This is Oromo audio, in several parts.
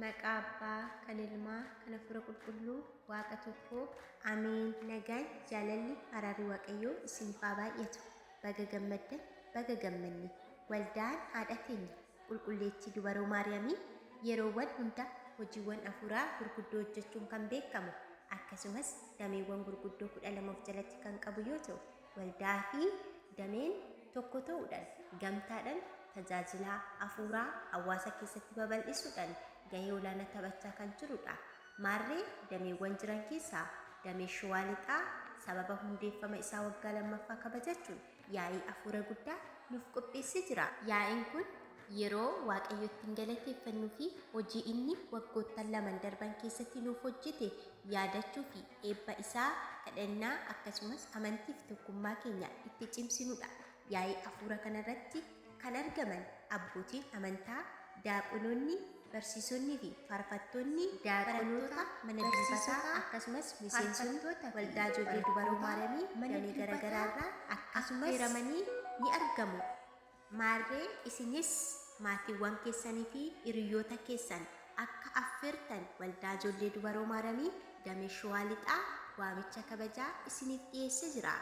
Maqaabba kan ilmaa kan afura qulqulluu waaqa tokko amiin. Nagaan jaalalli araarri waaqayyoo isiniif haa baay'atu. Baga gammaddan baga gammanne. Waldaan haadha keenya qulqulleettii dubaroo Maariyaamii yeroowwan hunda hojiiwwan afuraa gurguddoo hojjechuun kan beekamu akkasumas dameewwan gurguddoo 12 of jalatti kan qabu yoo ta'u waldaa fi dameen tokko ta'uudhaan gamtaadhaan tajaajila afuraa hawaasa keessatti babal'isuudhaan gahee olaanaa taphachaa kan jirudha. Maarree dameewwan jiran keessaa damee Shawaa Lixaa sababa hundeeffama isaa waggaa lammaffaa kabajachuun yaa'ii afuura guddaa nuuf qopheessee jira. Yaa'iin kun yeroo waaqayyo ittiin galateeffannuu fi hojii inni waggoottan laman darban keessatti nuuf hojjete yaadachuu fi eebba isaa kadhannaa akkasumas amantiif tokkummaa keenya itti cimsinudha. Yaa'ii afuura kanarratti kan argaman abbootiin amantaa, daaqonoonni, barsiisonni fi faarfattoonni, daaqonoota, mana dubbisaa akkasumas miseensota waldaa ijoollee dubaroo Maariyaamii damee garaagaraarraa akkasumas hiramanii ni argamu. Maarree isinis maatiiwwan keessanii fi hiriyoota keessan akka affeertan waldaa ijoollee dubaroo Maariyaamii damee Shawaa Lixaa waamicha kabajaa isiniif dhiyeessee jira.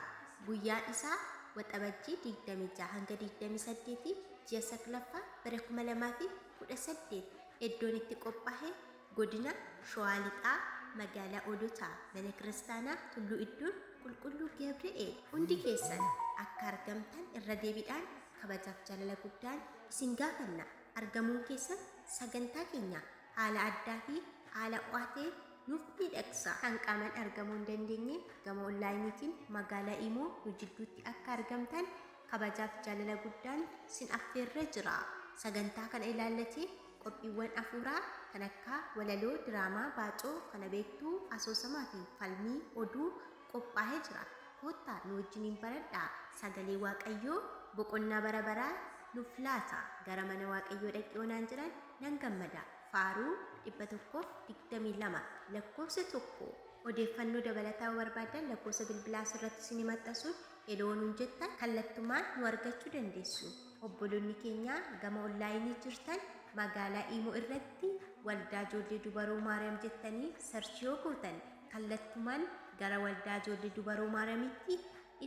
Guyyaan isaa waxabajjii 26 hanga 28 ji'a saglaffaa bara 2018 iddoon itti qophaa'e godina Shawaa Lixaa magaalaa Odotaa mana kiristaanaa Tulluu Iddoon Qulqulluu ገብርኤል hundi keessan akka argamtan irra deebiidhaan kabajaaf jaalala guddaan isin gaafanna. Argamuun keessan sagantaa keenya haala addaa fi haala qo'atee nuuf miidhagsa. Kan qaamaan argamuu hin dandeenye gama onlaayiniitiin magaalaa Imoo nu jidduutti akka argamtan kabajaaf jaalala guddaan isin affeerree jira. Sagantaa kana ilaallatee qophiiwwan afuuraa kan akka walaloo, diraamaa, baacoo, kana beektuu, asoosamaa fi falmii oduu qophaa'ee jira. Kottaa nu wajjiniin baradhaa. Sagalee waaqayyoo boqonnaa bara baraa nuuf laata. Gara mana waaqayyoo dhaqee onaan jiran nan gammada. Faaruu 122 lakkoofsa 1. Odeeffannoo dabalataa barbaadan lakkoofsa bilbilaa irratti isin maxxansuun eloonuun jettan kallattumaan nu argachuu dandeessu. Obboloonni keenya gama onlaayinii jirtan magaalaa Imoo irratti waldaa ijoollee dubaroo Maariyaam jettanii sarchii yoo gootan kallattumaan gara waldaa ijoollee dubaroo Maariyaamitti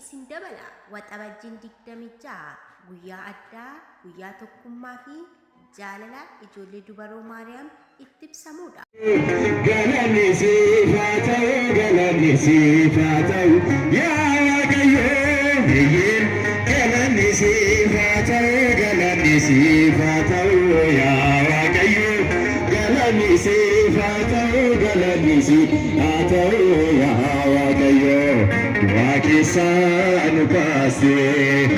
isin dabala. Waxabajjiin 26 guyyaa addaa, guyyaa tokkummaa fi jaalala ijoollee dubaroo Maariyaam itti ibsamudha. Galanni siif haa ta'u, galanni siif haa ta'u, yaa Waaqayyoo biyyiin. Galanni siif haa ta'u, galanni siif haa ta'u, yaa Waaqayyoo. Galanni siif haa ta'u, galanni siif haa ta'u, yaa Waaqayyoo. Du'aa keessaa nu baastee.